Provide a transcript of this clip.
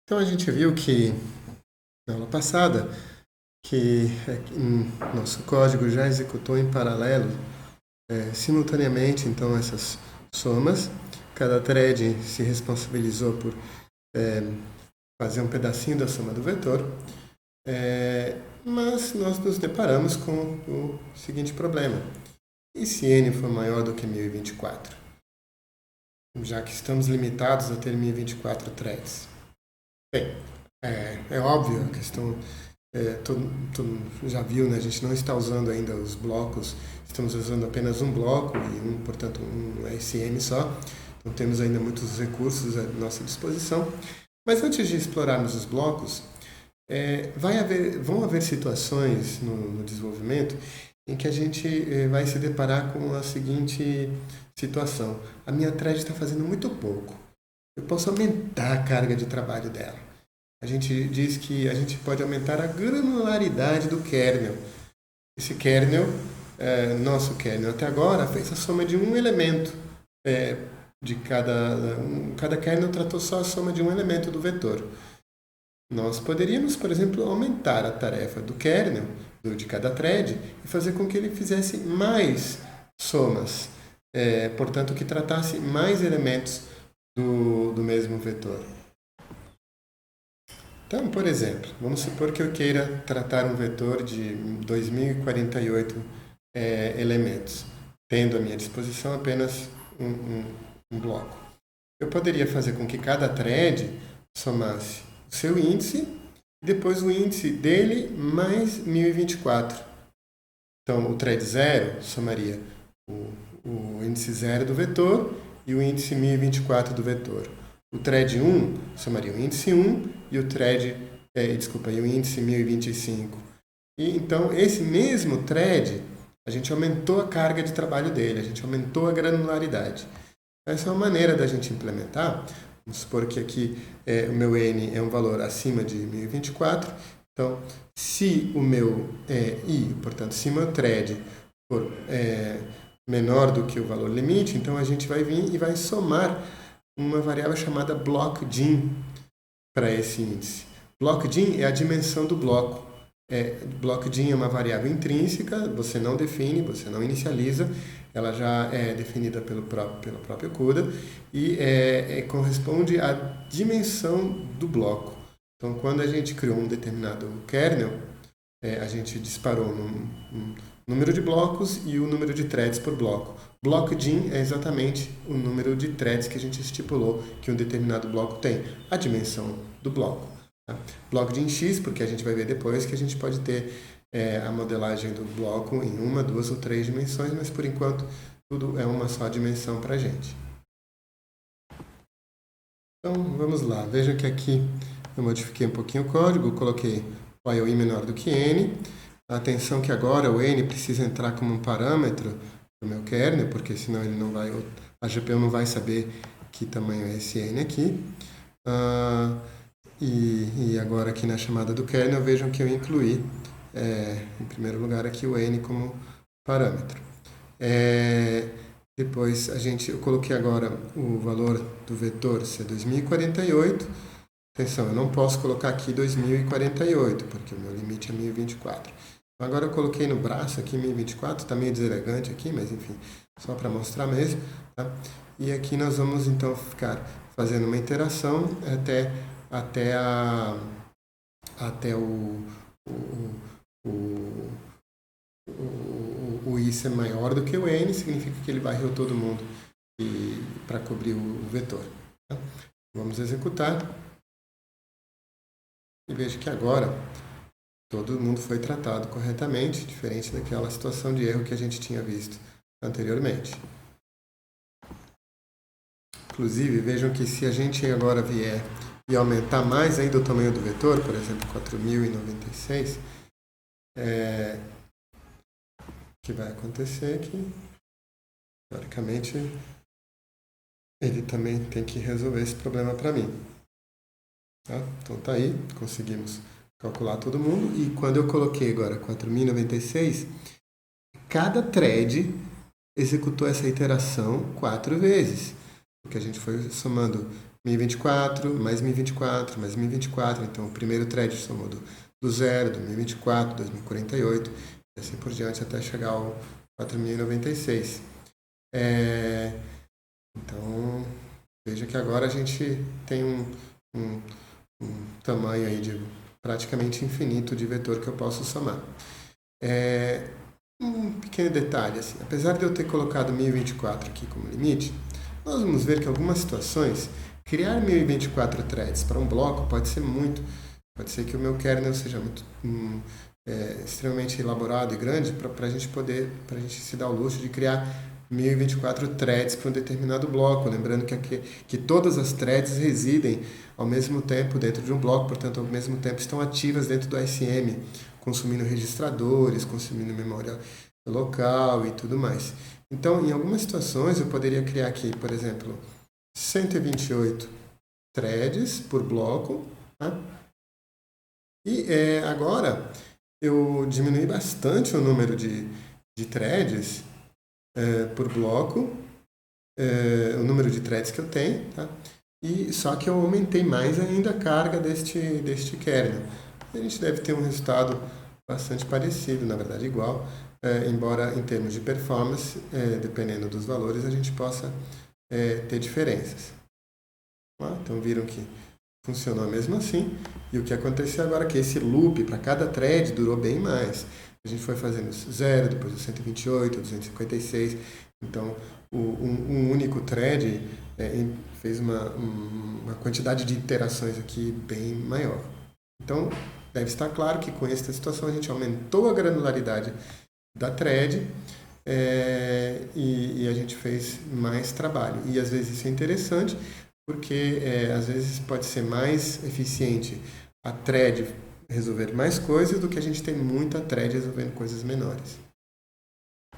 Então a gente viu que na aula passada que nosso código já executou em paralelo, simultaneamente, então essas somas. Cada thread se responsabilizou por fazer um pedacinho da soma do vetor, mas nós nos deparamos com o seguinte problema: e se n for maior do que 1024? Já que estamos limitados a ter 1024 threads. Bem, é óbvio, a questão todo já viu, né? A gente não está usando ainda os blocos, estamos usando apenas um bloco e portanto um SM só, então temos ainda muitos recursos à nossa disposição. Mas antes de explorarmos os blocos, vão haver situações no desenvolvimento em que a gente vai se deparar com a seguinte situação: a minha thread está fazendo muito pouco, eu posso aumentar a carga de trabalho dela. A gente diz que a gente pode aumentar a granularidade do kernel. Esse kernel, nosso kernel até agora, fez a soma de um elemento. De cada kernel tratou só a soma de um elemento do vetor. Nós poderíamos, por exemplo, aumentar a tarefa do kernel, de cada thread, e fazer com que ele fizesse mais somas. Portanto, que tratasse mais elementos do mesmo vetor. Então, por exemplo, vamos supor que eu queira tratar um vetor de 2048 elementos, tendo à minha disposição apenas um bloco. Eu poderia fazer com que cada thread somasse o seu índice e depois o índice dele mais 1024. Então, o thread 0 somaria o índice 0 do vetor e o índice 1024 do vetor. O thread 1 somaria o índice 1 e o índice 1025. E então, esse mesmo thread, a gente aumentou a carga de trabalho dele, a gente aumentou a granularidade. Essa é uma maneira da gente implementar. Vamos supor que aqui o meu n é um valor acima de 1024. Então, se o meu portanto, se o meu thread for menor do que o valor limite, então a gente vai vir e vai somar uma variável chamada blockDin para esse índice. BlockDin é a dimensão do bloco. BlockDin é uma variável intrínseca, você não define, você não inicializa, ela já é definida pelo próprio CUDA e corresponde à dimensão do bloco. Então, quando a gente criou um determinado kernel, a gente disparou um número de blocos e o número de threads por bloco. BlockDin é exatamente o número de threads que a gente estipulou que um determinado bloco tem, a dimensão do bloco. Tá? BlockDin X, porque a gente vai ver depois que a gente pode ter a modelagem do bloco em 1, 2 ou 3 dimensões, mas por enquanto tudo é uma só dimensão para a gente. Então vamos lá, veja que aqui eu modifiquei um pouquinho o código, coloquei while i menor do que n. Atenção que agora o n precisa entrar como um parâmetro do meu kernel, porque senão ele não vai, a GPU não vai saber que tamanho é esse n aqui. E agora aqui na chamada do kernel, vejam que eu incluí, em primeiro lugar, aqui o n como parâmetro. Depois eu coloquei agora o valor do vetor ser 2048. Atenção, eu não posso colocar aqui 2048, porque o meu limite é 1024. Agora eu coloquei no braço aqui 1024, está meio deselegante aqui, mas enfim, só para mostrar mesmo. Tá? E aqui nós vamos então ficar fazendo uma interação até o i ser maior do que o n, significa que ele varreu todo mundo para cobrir o vetor. Tá? Vamos executar. E veja que agora todo mundo foi tratado corretamente, diferente daquela situação de erro que a gente tinha visto anteriormente. Inclusive, vejam que se a gente agora vier e aumentar mais ainda o tamanho do vetor, por exemplo, 4096, o que vai acontecer é que, teoricamente, ele também tem que resolver esse problema para mim. Tá? Então tá aí, conseguimos calcular todo mundo. E quando eu coloquei agora 4096, cada thread executou essa iteração 4 vezes. Porque a gente foi somando 1024, mais 1024, mais 1024. Então, o primeiro thread somou do 0, do 1024, 2048, e assim por diante até chegar ao 4096. Então, veja que agora a gente tem um tamanho aí de praticamente infinito de vetor que eu posso somar. Um pequeno detalhe, assim, apesar de eu ter colocado 1024 aqui como limite, nós vamos ver que em algumas situações, criar 1024 threads para um bloco pode ser que o meu kernel seja muito extremamente elaborado e grande para a gente se dar o luxo de criar 1024 threads para um determinado bloco, lembrando que todas as threads residem ao mesmo tempo dentro de um bloco, portanto, ao mesmo tempo estão ativas dentro do ICM, consumindo registradores, consumindo memória local e tudo mais. Então, em algumas situações, eu poderia criar aqui, por exemplo, 128 threads por bloco, tá? E agora eu diminui bastante o número de threads por bloco, o número de threads que eu tenho, tá? E só que eu aumentei mais ainda a carga deste kernel. A gente deve ter um resultado bastante parecido, na verdade igual, embora em termos de performance, dependendo dos valores, a gente possa ter diferenças. Então viram que funcionou mesmo assim. E o que aconteceu agora é que esse loop para cada thread durou bem mais. A gente foi fazendo 0, depois o 128, 256. Então, um único thread fez uma quantidade de interações aqui bem maior. Então, deve estar claro que com esta situação a gente aumentou a granularidade da thread e a gente fez mais trabalho. E às vezes isso é interessante, porque às vezes pode ser mais eficiente a thread resolver mais coisas do que a gente ter muita thread resolvendo coisas menores.